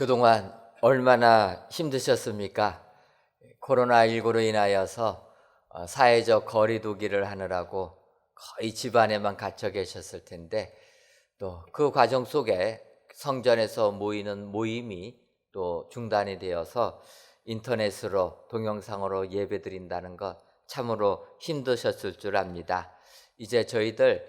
그동안 얼마나 힘드셨습니까? 코로나19로 인하여서 사회적 거리두기를 하느라고 거의 집 안에만 갇혀 계셨을 텐데, 또 그 과정 속에 성전에서 모이는 모임이 또 중단이 되어서 인터넷으로 동영상으로 예배드린다는 것 참으로 힘드셨을 줄 압니다. 이제 저희들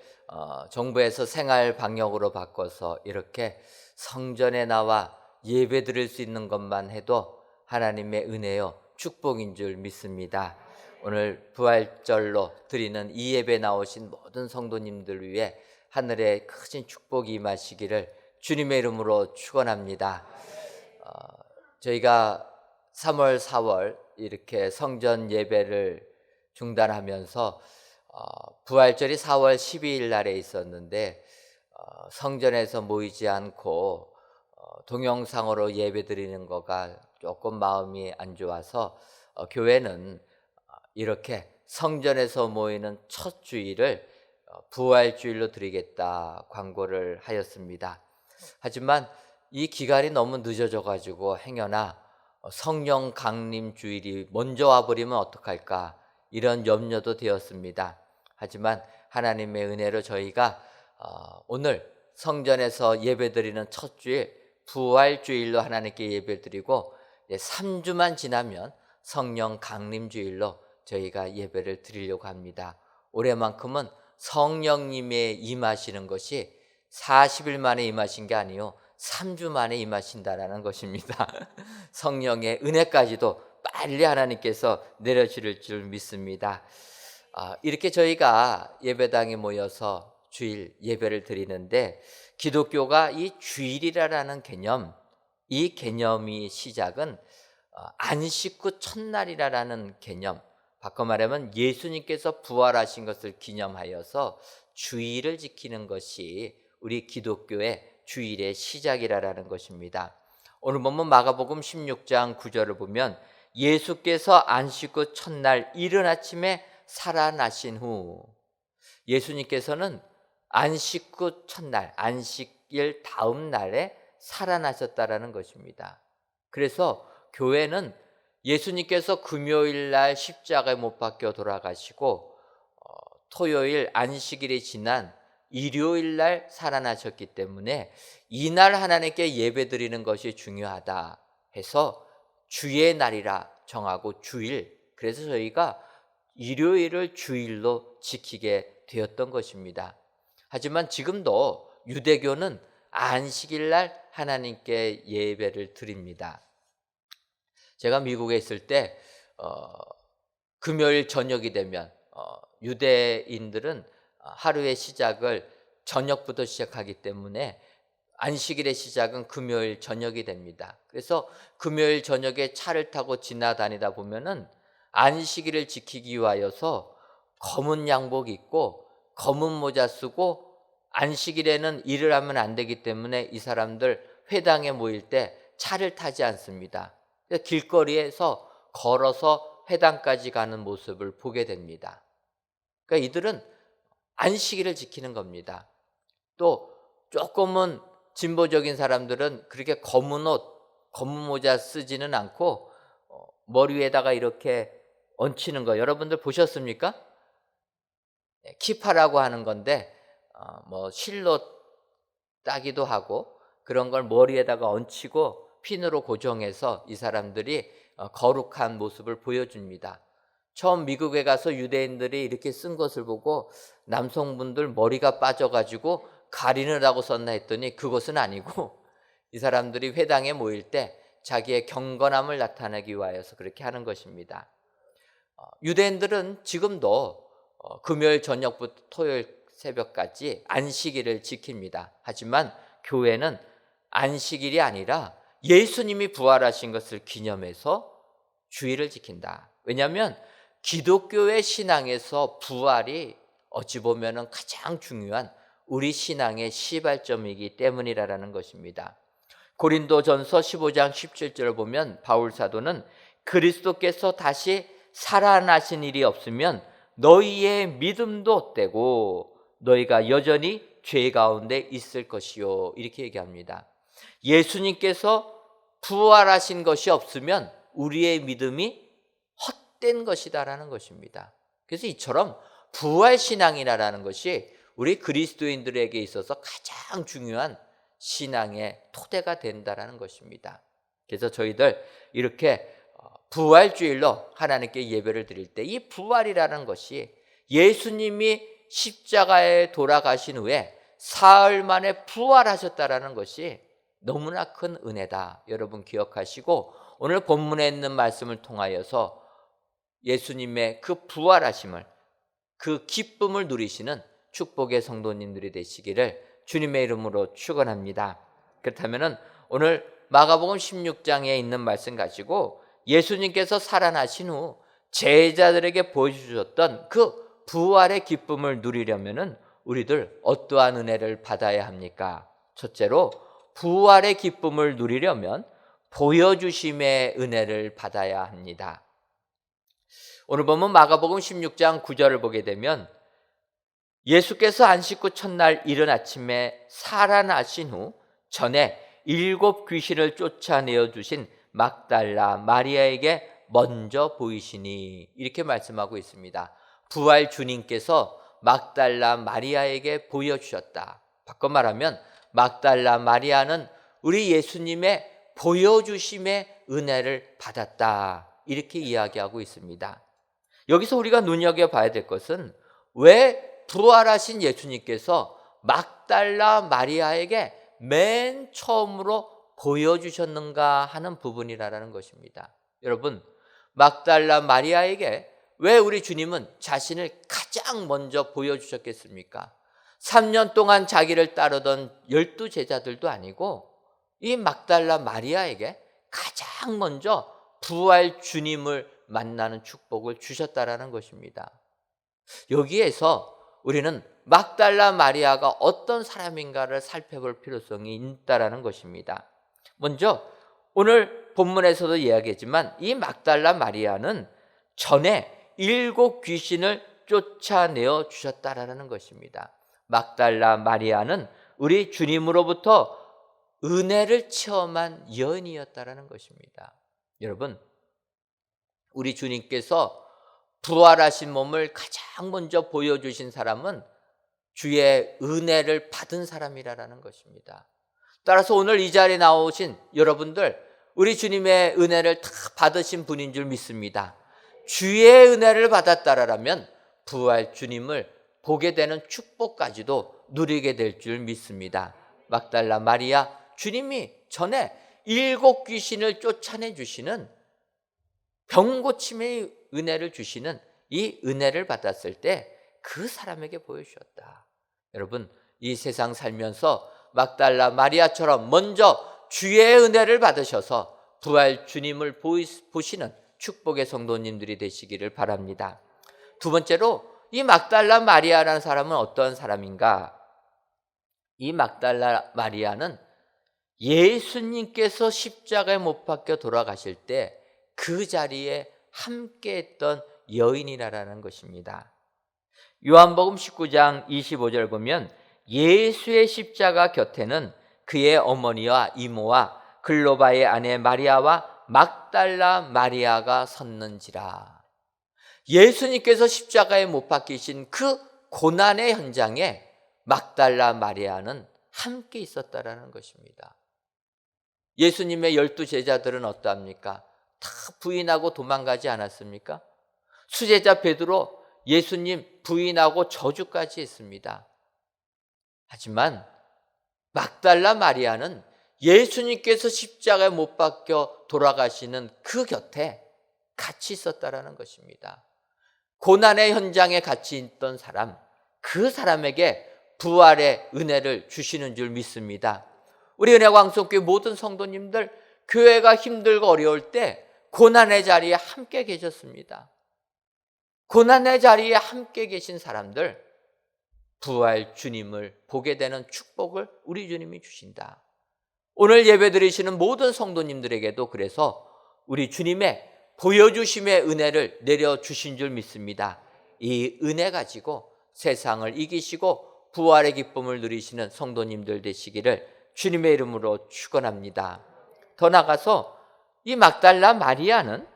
정부에서 생활 방역으로 바꿔서 이렇게 성전에 나와 예배 드릴 수 있는 것만 해도 하나님의 은혜요 축복인 줄 믿습니다. 오늘 부활절로 드리는 이 예배 나오신 모든 성도님들 위해 하늘의 크신 축복이 임하시기를 주님의 이름으로 축원합니다. 저희가 3월, 4월 이렇게 성전 예배를 중단하면서 부활절이 4월 12일 날에 있었는데 성전에서 모이지 않고 동영상으로 예배 드리는 거가 조금 마음이 안 좋아서 교회는 이렇게 성전에서 모이는 첫 주일을 부활주일로 드리겠다 광고를 하였습니다. 하지만 이 기간이 너무 늦어져 가지고 행여나 성령 강림 주일이 먼저 와버리면 어떡할까 이런 염려도 되었습니다. 하지만 하나님의 은혜로 저희가 오늘 성전에서 예배드리는 첫 주일 부활주일로 하나님께 예배를 드리고 3주만 지나면 성령 강림주일로 저희가 예배를 드리려고 합니다. 올해만큼은 성령님의 임하시는 것이 40일 만에 임하신 게 아니요 3주 만에 임하신다라는 것입니다. 성령의 은혜까지도 빨리 하나님께서 내려주실 줄 믿습니다. 이렇게 저희가 예배당에 모여서 주일 예배를 드리는데, 기독교가 이 주일이라는 개념, 이 개념이 시작은 안식 후 첫날이라는 개념, 바꿔 말하면 예수님께서 부활하신 것을 기념하여서 주일을 지키는 것이 우리 기독교의 주일의 시작이라는 것입니다. 오늘 보면 마가복음 16장 9절을 보면 예수께서 안식 후 첫날 이른 아침에 살아나신 후, 예수님께서는 안식 후 첫날, 안식일 다음 날에 살아나셨다라는 것입니다. 그래서 교회는 예수님께서 금요일 날 십자가에 못 박혀 돌아가시고 토요일 안식일이 지난 일요일 날 살아나셨기 때문에 이날 하나님께 예배드리는 것이 중요하다 해서 주의 날이라 정하고 주일, 그래서 저희가 일요일을 주일로 지키게 되었던 것입니다. 하지만 지금도 유대교는 안식일 날 하나님께 예배를 드립니다. 제가 미국에 있을 때 금요일 저녁이 되면 유대인들은 하루의 시작을 저녁부터 시작하기 때문에 안식일의 시작은 금요일 저녁이 됩니다. 그래서 금요일 저녁에 차를 타고 지나다니다 보면은 안식일을 지키기 위하여서 검은 양복 입고 검은 모자 쓰고, 안식일에는 일을 하면 안 되기 때문에 이 사람들 회당에 모일 때 차를 타지 않습니다. 길거리에서 걸어서 회당까지 가는 모습을 보게 됩니다. 그러니까 이들은 안식일을 지키는 겁니다. 또 조금은 진보적인 사람들은 그렇게 검은 옷, 검은 모자 쓰지는 않고 머리 위에다가 이렇게 얹히는 거 여러분들 보셨습니까? 키파라고 하는 건데 실로 따기도 하고 그런 걸 머리에다가 얹히고 핀으로 고정해서 이 사람들이 거룩한 모습을 보여줍니다. 처음 미국에 가서 유대인들이 이렇게 쓴 것을 보고 남성분들 머리가 빠져가지고 가리느라고 썼나 했더니 그것은 아니고 이 사람들이 회당에 모일 때 자기의 경건함을 나타내기 위하여서 그렇게 하는 것입니다. 유대인들은 지금도 금요일 저녁부터 토요일 새벽까지 안식일을 지킵니다. 하지만 교회는 안식일이 아니라 예수님이 부활하신 것을 기념해서 주일을 지킨다. 왜냐하면 기독교의 신앙에서 부활이 어찌 보면 가장 중요한 우리 신앙의 시발점이기 때문이라는 것입니다. 고린도전서 15장 17절을 보면 바울 사도는 그리스도께서 다시 살아나신 일이 없으면 너희의 믿음도 떼고 너희가 여전히 죄 가운데 있을 것이요, 이렇게 얘기합니다. 예수님께서 부활하신 것이 없으면 우리의 믿음이 헛된 것이다라는 것입니다. 그래서 이처럼 부활신앙이라는 것이 우리 그리스도인들에게 있어서 가장 중요한 신앙의 토대가 된다라는 것입니다. 그래서 저희들 이렇게 부활주일로 하나님께 예배를 드릴 때 이 부활이라는 것이 예수님이 십자가에 돌아가신 후에 사흘 만에 부활하셨다라는 것이 너무나 큰 은혜다. 여러분 기억하시고 오늘 본문에 있는 말씀을 통하여서 예수님의 그 부활하심을, 그 기쁨을 누리시는 축복의 성도님들이 되시기를 주님의 이름으로 축원합니다. 그렇다면 오늘 마가복음 16장에 있는 말씀 가지고 예수님께서 살아나신 후 제자들에게 보여주셨던 그 부활의 기쁨을 누리려면 우리들 어떠한 은혜를 받아야 합니까? 첫째로 부활의 기쁨을 누리려면 보여주심의 은혜를 받아야 합니다. 오늘 보면 마가복음 16장 9절을 보게 되면 예수께서 안식 후 첫날 이른 아침에 살아나신 후 전에 7 귀신을 쫓아내어 주신 막달라 마리아에게 먼저 보이시니, 이렇게 말씀하고 있습니다. 부활 주님께서 막달라 마리아에게 보여주셨다. 바꿔 말하면 막달라 마리아는 우리 예수님의 보여주심의 은혜를 받았다, 이렇게 이야기하고 있습니다. 여기서 우리가 눈여겨봐야 될 것은 왜 부활하신 예수님께서 막달라 마리아에게 맨 처음으로 보여주셨는가 하는 부분이라는 것입니다. 여러분, 막달라 마리아에게 왜 우리 주님은 자신을 가장 먼저 보여주셨겠습니까? 3년 동안 자기를 따르던 12 제자들도 아니고 이 막달라 마리아에게 가장 먼저 부활 주님을 만나는 축복을 주셨다라는 것입니다. 여기에서 우리는 막달라 마리아가 어떤 사람인가를 살펴볼 필요성이 있다라는 것입니다. 먼저 오늘 본문에서도 이야기했지만 이 막달라 마리아는 전에 7 귀신을 쫓아내어 주셨다라는 것입니다. 막달라 마리아는 우리 주님으로부터 은혜를 체험한 여인이었다라는 것입니다. 여러분, 우리 주님께서 부활하신 몸을 가장 먼저 보여주신 사람은 주의 은혜를 받은 사람이라는 것입니다. 따라서 오늘 이 자리에 나오신 여러분들, 우리 주님의 은혜를 다 받으신 분인 줄 믿습니다. 주의 은혜를 받았다라면 부활 주님을 보게 되는 축복까지도 누리게 될 줄 믿습니다. 막달라 마리아, 주님이 전에 7 귀신을 쫓아내 주시는 병고침의 은혜를 주시는 이 은혜를 받았을 때 그 사람에게 보여주셨다. 여러분, 이 세상 살면서 막달라 마리아처럼 먼저 주의 은혜를 받으셔서 부활 주님을 보시는 축복의 성도님들이 되시기를 바랍니다. 두 번째로 이 막달라 마리아라는 사람은 어떤 사람인가? 이 막달라 마리아는 예수님께서 십자가에 못 박혀 돌아가실 때 그 자리에 함께했던 여인이라는 것입니다. 요한복음 19장 25절 보면 예수의 십자가 곁에는 그의 어머니와 이모와 글로바의 아내 마리아와 막달라 마리아가 섰는지라. 예수님께서 십자가에 못 박히신 그 고난의 현장에 막달라 마리아는 함께 있었다라는 것입니다. 예수님의 12 제자들은 어떠합니까? 다 부인하고 도망가지 않았습니까? 수제자 베드로 예수님 부인하고 저주까지 했습니다. 하지만 막달라 마리아는 예수님께서 십자가에 못 박혀 돌아가시는 그 곁에 같이 있었다라는 것입니다. 고난의 현장에 같이 있던 사람, 그 사람에게 부활의 은혜를 주시는 줄 믿습니다. 우리 은혜광성교회 모든 성도님들, 교회가 힘들고 어려울 때 고난의 자리에 함께 계셨습니다. 고난의 자리에 함께 계신 사람들, 부활 주님을 보게 되는 축복을 우리 주님이 주신다. 오늘 예배 드리시는 모든 성도님들에게도 그래서 우리 주님의 보여주심의 은혜를 내려주신 줄 믿습니다. 이 은혜 가지고 세상을 이기시고 부활의 기쁨을 누리시는 성도님들 되시기를 주님의 이름으로 축원합니다. 더 나가서 이 막달라 마리아는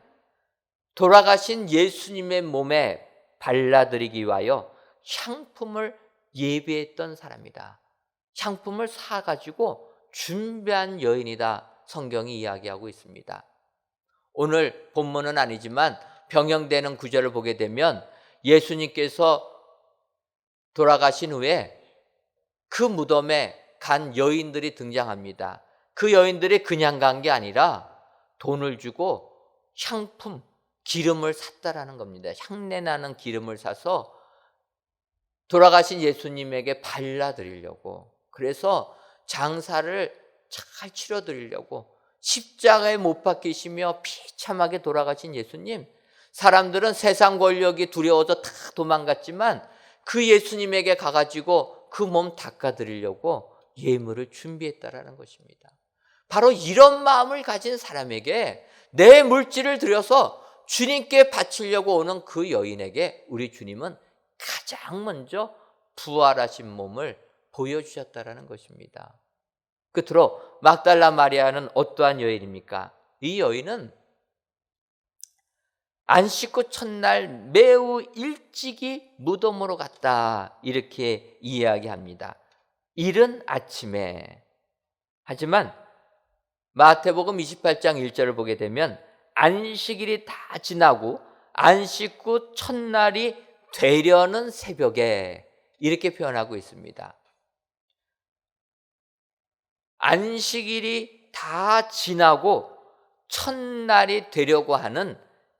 돌아가신 예수님의 몸에 발라드리기 위하여 향품을 예비했던 사람이다. 향품을 사가지고 준비한 여인이다. 성경이 이야기하고 있습니다. 오늘 본문은 아니지만 병영되는 구절을 보게 되면 예수님께서 돌아가신 후에 그 무덤에 간 여인들이 등장합니다. 그 여인들이 그냥 간 게 아니라 돈을 주고 향품, 기름을 샀다라는 겁니다. 향내나는 기름을 사서 돌아가신 예수님에게 발라드리려고, 그래서 장사를 잘 치러드리려고 십자가에 못 박히시며 비참하게 돌아가신 예수님, 사람들은 세상 권력이 두려워서 다 도망갔지만 그 예수님에게 가가지고 그 몸 닦아드리려고 예물을 준비했다라는 것입니다. 바로 이런 마음을 가진 사람에게 내 물질을 들여서 주님께 바치려고 오는 그 여인에게 우리 주님은 가장 먼저 부활하신 몸을 보여주셨다라는 것입니다. 끝으로 막달라 마리아는 어떠한 여인입니까? 이 여인은 안 씻고 첫날 매우 일찍이 무덤으로 갔다, 이렇게 이야기합니다. 이른 아침에. 하지만 마태복음 28장 1절을 보게 되면 안식일이 다 지나고 안 씻고 첫날이 되려는 새벽에, 이렇게 표현하고 있습니다. 안식일이 다 지나고 첫날이 되려고 하는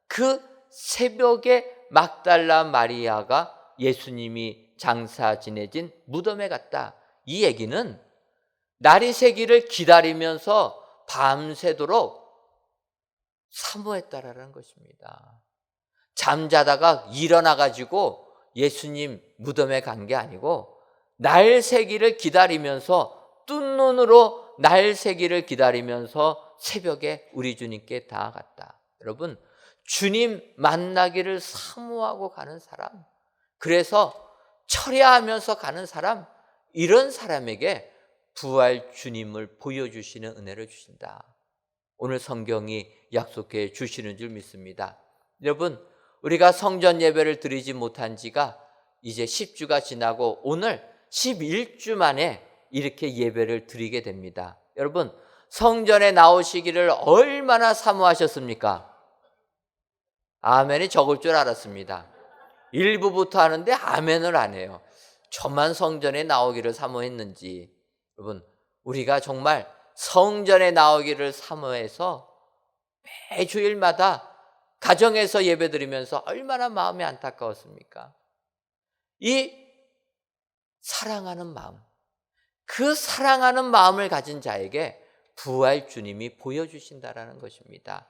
그 새벽에 막달라 마리아가 예수님이 장사 지내진 무덤에 갔다. 이 얘기는 날이 새기를 기다리면서 밤새도록 사모했다라는 것입니다. 잠자다가 일어나가지고 예수님 무덤에 간 게 아니고 날 새기를 기다리면서 뜬 눈으로 날 새기를 기다리면서 새벽에 우리 주님께 다가갔다. 여러분, 주님 만나기를 사모하고 가는 사람, 그래서 철야하면서 가는 사람, 이런 사람에게 부활 주님을 보여주시는 은혜를 주신다. 오늘 성경이 약속해 주시는 줄 믿습니다. 여러분, 우리가 성전 예배를 드리지 못한 지가 이제 10주가 지나고 오늘 11주 만에 이렇게 예배를 드리게 됩니다. 여러분, 성전에 나오시기를 얼마나 사모하셨습니까? 아멘이 적을 줄 알았습니다. 일부부터 하는데 아멘을 안 해요. 저만 성전에 나오기를 사모했는지. 여러분, 우리가 정말 성전에 나오기를 사모해서 매주일마다 가정에서 예배드리면서 얼마나 마음이 안타까웠습니까? 이 사랑하는 마음, 그 사랑하는 마음을 가진 자에게 부활 주님이 보여주신다라는 것입니다.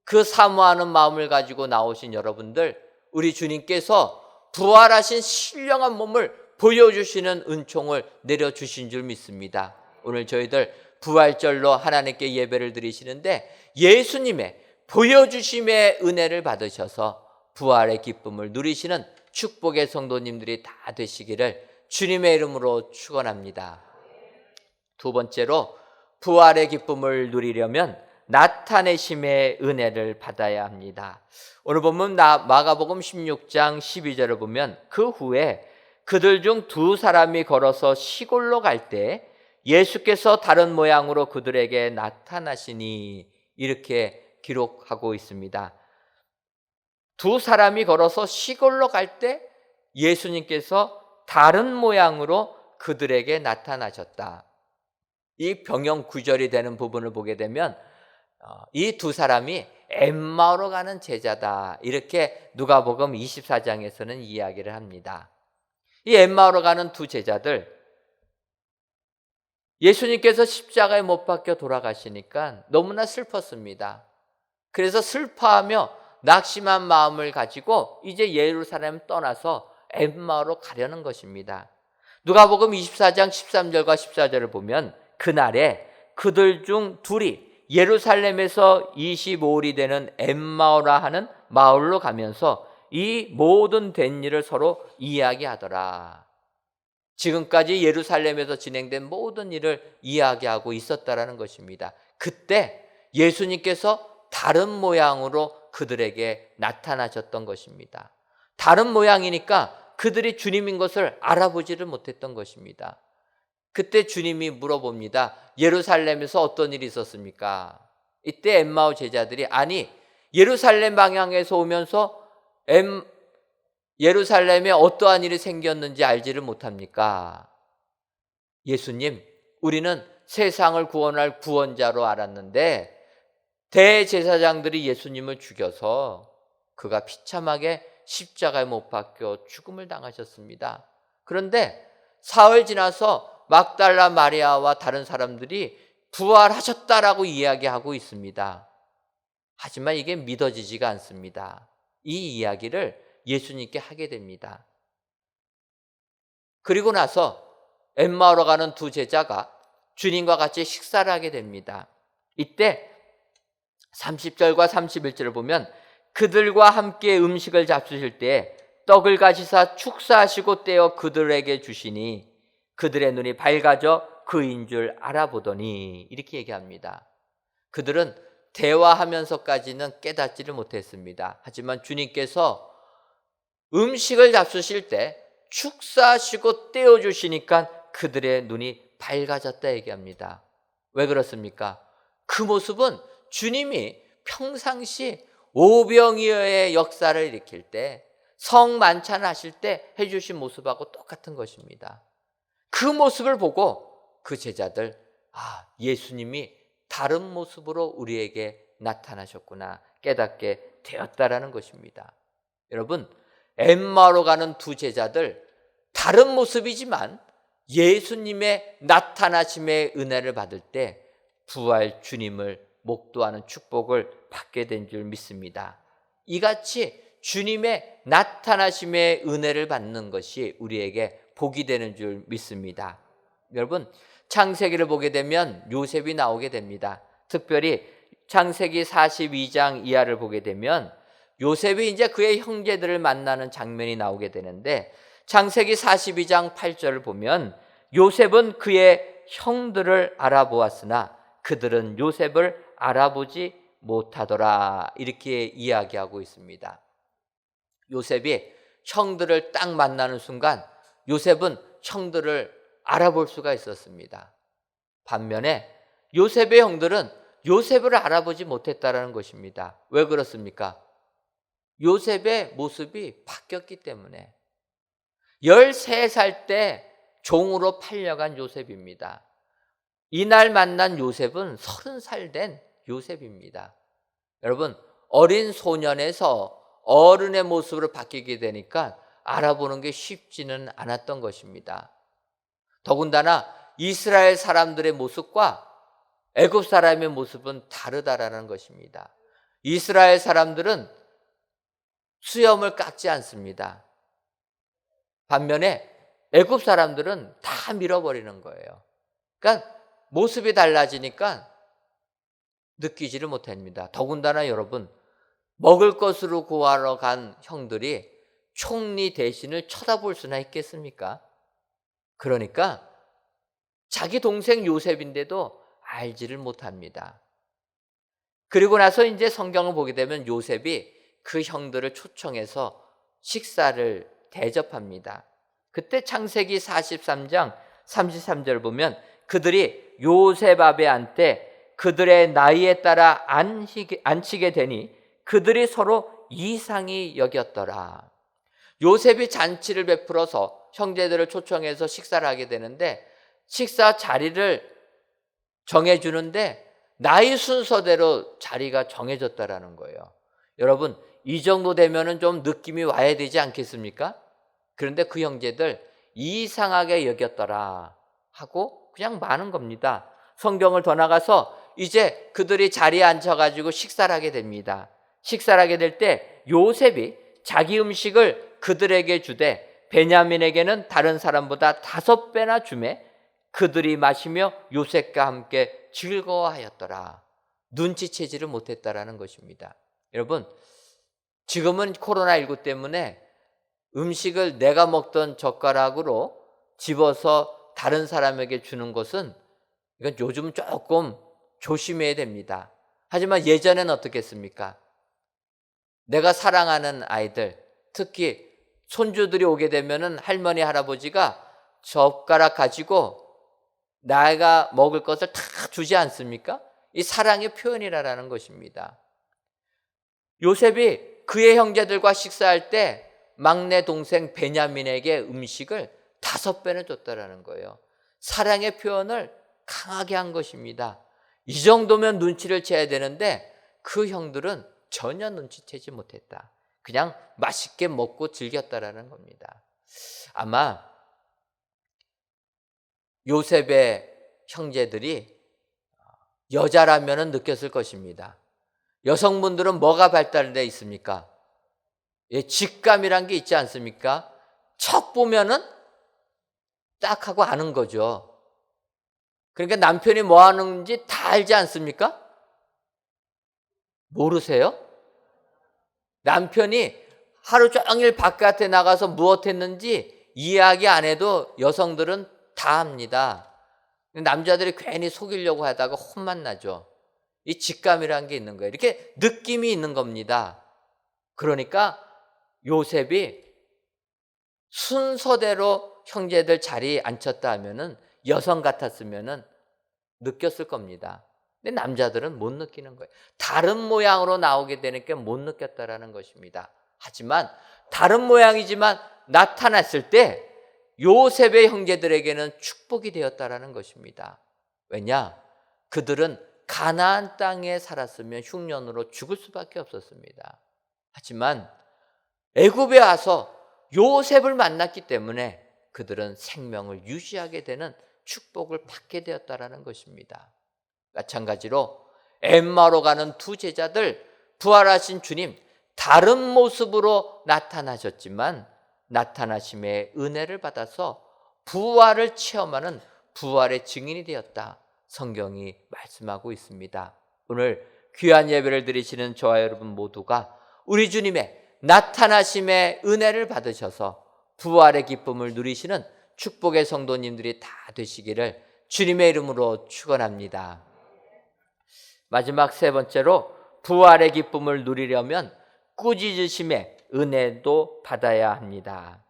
그 사모하는 마음을 가지고 나오신 여러분들, 우리 주님께서 부활하신 신령한 몸을 보여주시는 은총을 내려주신 줄 믿습니다. 오늘 저희들 부활절로 하나님께 예배를 드리시는데 예수님의 보여주심의 은혜를 받으셔서 부활의 기쁨을 누리시는 축복의 성도님들이 다 되시기를 주님의 이름으로 축원합니다. 두 번째로, 부활의 기쁨을 누리려면 나타내심의 은혜를 받아야 합니다. 오늘 보면 마가복음 16장 12절을 보면 그 후에 그들 중 두 사람이 걸어서 시골로 갈 때 예수께서 다른 모양으로 그들에게 나타나시니, 이렇게 기록하고 있습니다. 두 사람이 걸어서 시골로 갈 때 예수님께서 다른 모양으로 그들에게 나타나셨다. 이 병영 구절이 되는 부분을 보게 되면 이 두 사람이 엠마오로 가는 제자다, 이렇게 누가복음 24장에서는 이야기를 합니다. 이 엠마오로 가는 두 제자들, 예수님께서 십자가에 못 박혀 돌아가시니까 너무나 슬펐습니다. 그래서 슬퍼하며 낙심한 마음을 가지고 이제 예루살렘 떠나서 엠마오로 가려는 것입니다. 누가복음 24장 13절과 14절을 보면 그날에 그들 중 둘이 예루살렘에서 25일이 되는 엠마오라 하는 마을로 가면서 이 모든 된 일을 서로 이야기하더라. 지금까지 예루살렘에서 진행된 모든 일을 이야기하고 있었다라는 것입니다. 그때 예수님께서 다른 모양으로 그들에게 나타나셨던 것입니다. 다른 모양이니까 그들이 주님인 것을 알아보지를 못했던 것입니다. 그때 주님이 물어봅니다. 예루살렘에서 어떤 일이 있었습니까? 이때 엠마오 제자들이 아니 예루살렘 방향에서 오면서 예루살렘에 어떠한 일이 생겼는지 알지를 못합니까? 예수님, 우리는 세상을 구원할 구원자로 알았는데 대제사장들이 예수님을 죽여서 그가 비참하게 십자가에 못 박혀 죽음을 당하셨습니다. 그런데 사흘 지나서 막달라 마리아와 다른 사람들이 부활하셨다라고 이야기하고 있습니다. 하지만 이게 믿어지지가 않습니다. 이 이야기를 예수님께 하게 됩니다. 그리고 나서 엠마오로 가는 두 제자가 주님과 같이 식사를 하게 됩니다. 이때 30절과 31절을 보면 그들과 함께 음식을 잡수실 때 떡을 가지사 축사하시고 떼어 그들에게 주시니 그들의 눈이 밝아져 그인 줄 알아보더니 이렇게 얘기합니다. 그들은 대화하면서까지는 깨닫지를 못했습니다. 하지만 주님께서 음식을 잡수실 때 축사하시고 떼어주시니까 그들의 눈이 밝아졌다 얘기합니다. 왜 그렇습니까? 그 모습은 주님이 평상시 오병이어의 역사를 일으킬 때 성만찬을 하실 때 해주신 모습하고 똑같은 것입니다. 그 모습을 보고 그 제자들 예수님이 다른 모습으로 우리에게 나타나셨구나 깨닫게 되었다라는 것입니다. 여러분 엠마오로 가는 두 제자들 다른 모습이지만 예수님의 나타나심의 은혜를 받을 때 부활 주님을 목도하는 축복을 받게 된 줄 믿습니다. 이같이 주님의 나타나심의 은혜를 받는 것이 우리에게 복이 되는 줄 믿습니다. 여러분 창세기를 보게 되면 요셉이 나오게 됩니다. 특별히 창세기 42장 이하를 보게 되면 요셉이 이제 그의 형제들을 만나는 장면이 나오게 되는데 창세기 42장 8절을 보면 요셉은 그의 형들을 알아보았으나 그들은 요셉을 알아보지 못하더라 이렇게 이야기하고 있습니다. 요셉이 형들을 딱 만나는 순간 요셉은 형들을 알아볼 수가 있었습니다. 반면에 요셉의 형들은 요셉을 알아보지 못했다는 것입니다. 왜 그렇습니까? 요셉의 모습이 바뀌었기 때문에 13살 때 종으로 팔려간 요셉입니다. 이날 만난 요셉은 30살 된 요셉입니다. 여러분 어린 소년에서 어른의 모습으로 바뀌게 되니까 알아보는 게 쉽지는 않았던 것입니다. 더군다나 이스라엘 사람들의 모습과 애굽 사람의 모습은 다르다라는 것입니다. 이스라엘 사람들은 수염을 깎지 않습니다. 반면에 애굽 사람들은 다 밀어버리는 거예요. 그러니까 모습이 달라지니까 느끼지를 못합니다. 더군다나 여러분 먹을 것으로 구하러 간 형들이 총리 대신을 쳐다볼 수나 있겠습니까? 그러니까 자기 동생 요셉인데도 알지를 못합니다. 그리고 나서 이제 성경을 보게 되면 요셉이 그 형들을 초청해서 식사를 대접합니다. 그때 창세기 43장 33절 보면 그들이 요셉 앞에 앉되 그들의 나이에 따라 앉히게 되니 그들이 서로 이상히 여겼더라. 요셉이 잔치를 베풀어서 형제들을 초청해서 식사를 하게 되는데 식사 자리를 정해주는데 나이 순서대로 자리가 정해졌다라는 거예요. 여러분 이 정도 되면은 좀 느낌이 와야 되지 않겠습니까? 그런데 그 형제들 이상하게 여겼더라 하고 그냥 마는 겁니다. 성경을 더 나가서 이제 그들이 자리에 앉아가지고 식사를 하게 됩니다. 식사를 하게 될 때 요셉이 자기 음식을 그들에게 주되 베냐민에게는 다른 사람보다 5배나 주매 그들이 마시며 요셉과 함께 즐거워하였더라. 눈치채지를 못했다라는 것입니다. 여러분 지금은 코로나19 때문에 음식을 내가 먹던 젓가락으로 집어서 다른 사람에게 주는 것은 이건 요즘 조금 조심해야 됩니다. 하지만 예전엔 어떻겠습니까? 내가 사랑하는 아이들, 특히 손주들이 오게 되면은 할머니, 할아버지가 젓가락 가지고 나이가 먹을 것을 다 주지 않습니까? 이 사랑의 표현이라는 것입니다. 요셉이 그의 형제들과 식사할 때 막내 동생 베냐민에게 음식을 5배나 줬다라는 거예요. 사랑의 표현을 강하게 한 것입니다. 이 정도면 눈치를 채야 되는데 그 형들은 전혀 눈치채지 못했다. 그냥 맛있게 먹고 즐겼다라는 겁니다. 아마 요셉의 형제들이 여자라면 느꼈을 것입니다. 여성분들은 뭐가 발달되어 있습니까? 직감이란 게 있지 않습니까? 척 보면은 딱 하고 아는 거죠. 그러니까 남편이 뭐 하는지 다 알지 않습니까? 모르세요? 남편이 하루 종일 바깥에 나가서 무엇 했는지 이야기 안 해도 여성들은 다 압니다. 남자들이 괜히 속이려고 하다가 혼만 나죠. 이 직감이라는 게 있는 거예요. 이렇게 느낌이 있는 겁니다. 그러니까 요셉이 순서대로 형제들 자리에 앉혔다 하면은 여성 같았으면은 느꼈을 겁니다. 근데 남자들은 못 느끼는 거예요. 다른 모양으로 나오게 되니까 못 느꼈다라는 것입니다. 하지만 다른 모양이지만 나타났을 때 요셉의 형제들에게는 축복이 되었다라는 것입니다. 왜냐? 그들은 가나안 땅에 살았으면 흉년으로 죽을 수밖에 없었습니다. 하지만 애굽에 와서 요셉을 만났기 때문에 그들은 생명을 유지하게 되는 축복을 받게 되었다라는 것입니다. 마찬가지로 엠마오로 가는 두 제자들, 부활하신 주님 다른 모습으로 나타나셨지만 나타나심의 은혜를 받아서 부활을 체험하는 부활의 증인이 되었다. 성경이 말씀하고 있습니다. 오늘 귀한 예배를 드리시는 저와 여러분 모두가 우리 주님의 나타나심의 은혜를 받으셔서 부활의 기쁨을 누리시는 축복의 성도님들이 다 되시기를 주님의 이름으로 축원합니다. 마지막 세 번째로 부활의 기쁨을 누리려면 꾸짖으심의 은혜도 받아야 합니다.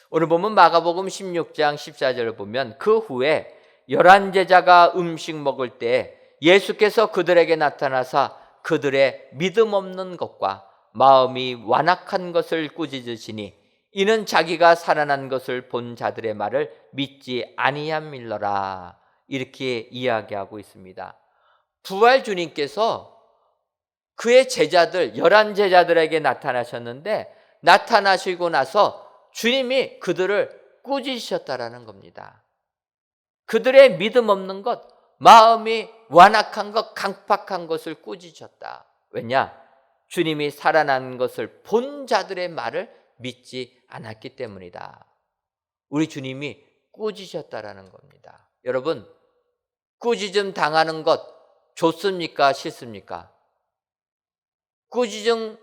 오늘 보면 마가복음 16장 14절을 보면 그 후에 11제자가 음식 먹을 때 예수께서 그들에게 나타나사 그들의 믿음 없는 것과 마음이 완악한 것을 꾸짖으시니 이는 자기가 살아난 것을 본 자들의 말을 믿지 아니함일러라. 이렇게 이야기하고 있습니다. 부활 주님께서 그의 제자들 11제자들에게 나타나셨는데 나타나시고 나서 주님이 그들을 꾸짖으셨다라는 겁니다. 그들의 믿음 없는 것, 마음이 완악한 것, 강팍한 것을 꾸짖으셨다. 왜냐? 주님이 살아난 것을 본 자들의 말을 믿지 않았기 때문이다. 우리 주님이 꾸짖으셨다라는 겁니다. 여러분, 꾸짖음 당하는 것 좋습니까? 싫습니까? 꾸짖음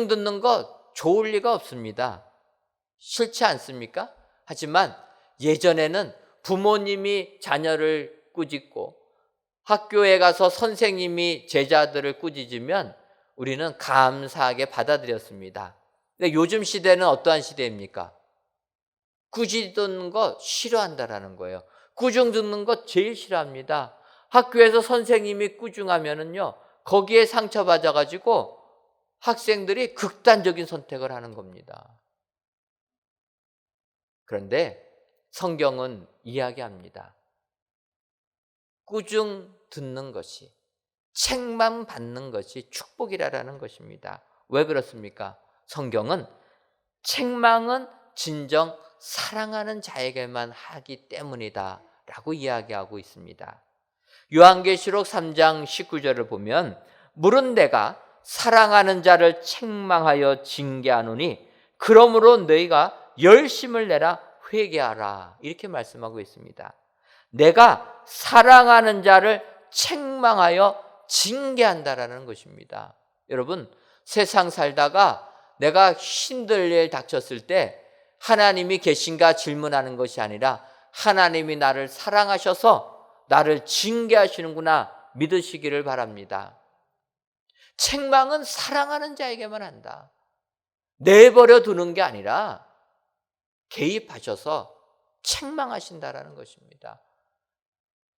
듣는 것 좋을 리가 없습니다. 싫지 않습니까? 하지만 예전에는 부모님이 자녀를 꾸짖고 학교에 가서 선생님이 제자들을 꾸짖으면 우리는 감사하게 받아들였습니다. 근데 요즘 시대는 어떠한 시대입니까? 꾸짖는 거 싫어한다라는 거예요. 꾸중 듣는 거 제일 싫어합니다. 학교에서 선생님이 꾸중하면은요, 거기에 상처받아가지고 학생들이 극단적인 선택을 하는 겁니다. 그런데 성경은 이야기합니다. 꾸중 듣는 것이, 책만 받는 것이 축복이라는 것입니다. 왜 그렇습니까? 성경은 책망은 진정 사랑하는 자에게만 하기 때문이다 라고 이야기하고 있습니다. 요한계시록 3장 19절을 보면 물은 내가 사랑하는 자를 책망하여 징계하노니 그러므로 너희가 열심을 내라 회개하라 이렇게 말씀하고 있습니다. 내가 사랑하는 자를 책망하여 징계한다라는 것입니다. 여러분, 세상 살다가 내가 힘들 일 닥쳤을 때 하나님이 계신가 질문하는 것이 아니라 하나님이 나를 사랑하셔서 나를 징계하시는구나 믿으시기를 바랍니다. 책망은 사랑하는 자에게만 한다. 내버려 두는 게 아니라 개입하셔서 책망하신다라는 것입니다.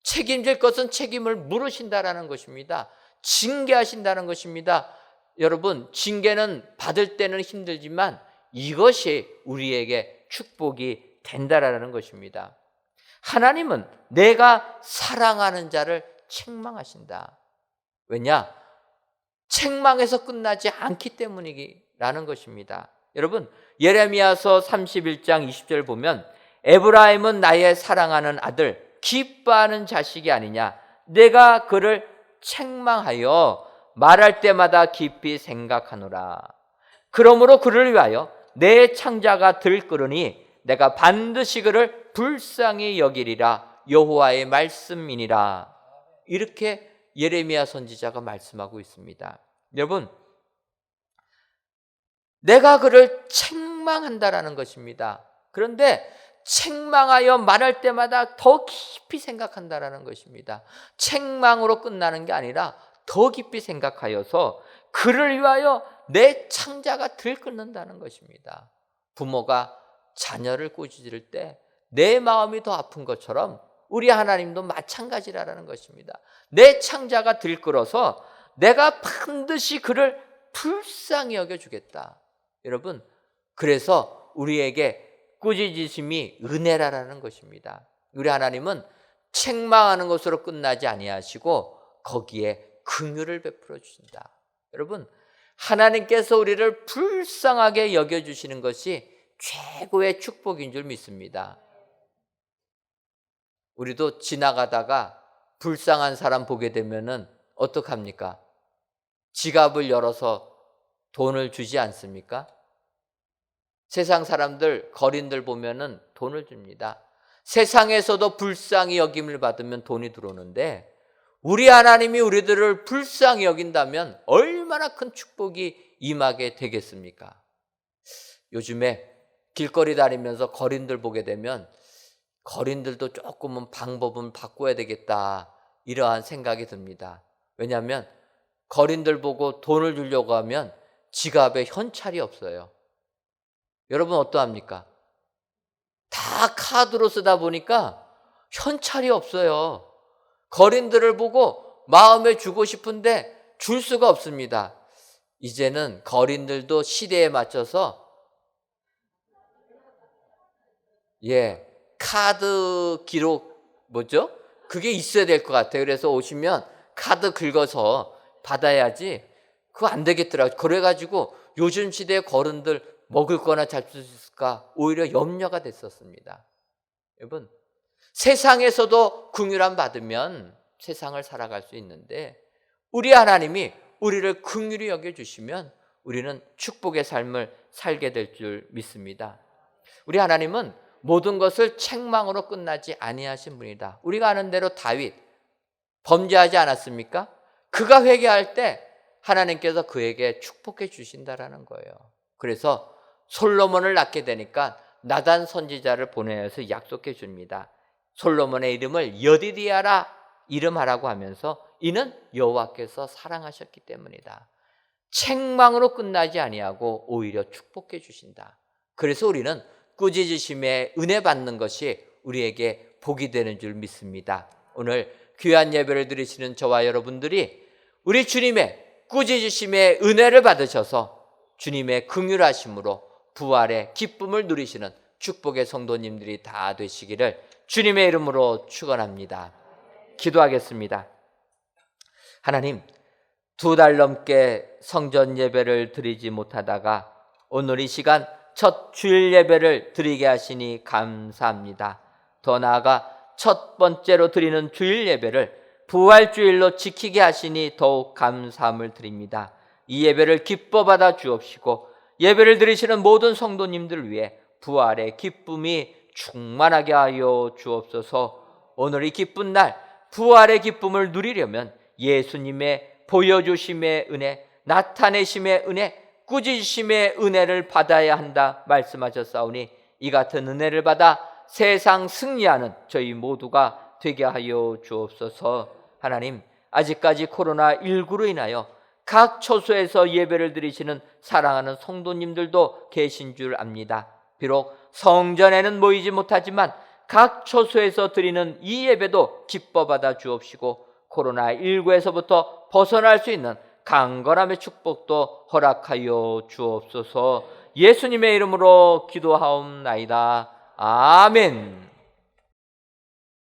책임질 것은 책임을 물으신다라는 것입니다. 징계하신다는 것입니다. 여러분, 징계는 받을 때는 힘들지만 이것이 우리에게 축복이 된다라는 것입니다. 하나님은 내가 사랑하는 자를 책망하신다. 왜냐? 책망에서 끝나지 않기 때문이라는 것입니다. 여러분, 예레미야서 31장 20절 보면 에브라임은 나의 사랑하는 아들, 기뻐하는 자식이 아니냐. 내가 그를 책망하여 말할 때마다 깊이 생각하노라. 그러므로 그를 위하여 내 창자가 들끓으니 내가 반드시 그를 불쌍히 여기리라. 여호와의 말씀이니라. 이렇게 예레미야 선지자가 말씀하고 있습니다. 여러분, 내가 그를 책망한다라는 것입니다. 그런데 책망하여 말할 때마다 더 깊이 생각한다라는 것입니다. 책망으로 끝나는 게 아니라 더 깊이 생각하여서 그를 위하여 내 창자가 들끓는다는 것입니다. 부모가 자녀를 꾸짖을 때 내 마음이 더 아픈 것처럼 우리 하나님도 마찬가지라는 것입니다. 내 창자가 들끓어서 내가 반드시 그를 불쌍히 여겨주겠다. 여러분, 그래서 우리에게 꾸짖으심이 은혜라는 것입니다. 우리 하나님은 책망하는 것으로 끝나지 아니하시고 거기에 긍휼을 베풀어 주신다. 여러분, 하나님께서 우리를 불쌍하게 여겨주시는 것이 최고의 축복인 줄 믿습니다. 우리도 지나가다가 불쌍한 사람 보게 되면은 어떡합니까? 지갑을 열어서 돈을 주지 않습니까? 세상 사람들, 거린들 보면은 돈을 줍니다. 세상에서도 불쌍히 여김을 받으면 돈이 들어오는데 우리 하나님이 우리들을 불쌍히 여긴다면 얼마나 큰 축복이 임하게 되겠습니까? 요즘에 길거리 다니면서 거린들 보게 되면 거린들도 조금은 방법은 바꿔야 되겠다, 이러한 생각이 듭니다. 왜냐하면 거린들 보고 돈을 주려고 하면 지갑에 현찰이 없어요. 여러분 어떠합니까? 다 카드로 쓰다 보니까 현찰이 없어요. 거린들을 보고 마음에 주고 싶은데 줄 수가 없습니다. 이제는 거린들도 시대에 맞춰서 카드 기록 뭐죠? 그게 있어야 될 것 같아요. 그래서 오시면 카드 긁어서 받아야지 그거 안 되겠더라고요. 그래가지고 요즘 시대의 거른들 먹을 거나 잘 수 있을까 오히려 염려가 됐었습니다. 여러분, 세상에서도 긍휼함 받으면 세상을 살아갈 수 있는데 우리 하나님이 우리를 긍휼히 여겨주시면 우리는 축복의 삶을 살게 될 줄 믿습니다. 우리 하나님은 모든 것을 책망으로 끝나지 아니하신 분이다. 우리가 아는 대로 다윗 범죄하지 않았습니까? 그가 회개할 때 하나님께서 그에게 축복해 주신다라는 거예요. 그래서 솔로몬을 낳게 되니까 나단 선지자를 보내서 약속해 줍니다. 솔로몬의 이름을 여디디아라 이름하라고 하면서 이는 여호와께서 사랑하셨기 때문이다. 책망으로 끝나지 아니하고 오히려 축복해 주신다. 그래서 우리는 꾸짖으심에 은혜 받는 것이 우리에게 복이 되는 줄 믿습니다. 오늘 귀한 예배를 드리시는 저와 여러분들이 우리 주님의 꾸짖으심의 은혜를 받으셔서 주님의 긍휼하심으로 부활의 기쁨을 누리시는 축복의 성도님들이 다 되시기를 주님의 이름으로 축원합니다. 기도하겠습니다. 하나님, 2달 넘게 성전 예배를 드리지 못하다가 오늘 이 시간 첫 주일 예배를 드리게 하시니 감사합니다. 더 나아가 첫 번째로 드리는 주일 예배를 부활주일로 지키게 하시니 더욱 감사함을 드립니다. 이 예배를 기뻐 받아 주옵시고 예배를 드리시는 모든 성도님들 위해 부활의 기쁨이 충만하게 하여 주옵소서. 오늘 이 기쁜 날 부활의 기쁨을 누리려면 예수님의 보여주심의 은혜, 나타내심의 은혜, 꾸짖으심의 은혜를 받아야 한다 말씀하셨사오니 이 같은 은혜를 받아 세상 승리하는 저희 모두가 되게 하여 주옵소서. 하나님, 아직까지 코로나19로 인하여 각 처소에서 예배를 드리시는 사랑하는 성도님들도 계신 줄 압니다. 비록 성전에는 모이지 못하지만 각 처소에서 드리는 이 예배도 기뻐 받아 주옵시고 코로나19에서부터 벗어날 수 있는 강건함의 축복도 허락하여 주옵소서. 예수님의 이름으로 기도하옵나이다. 아멘.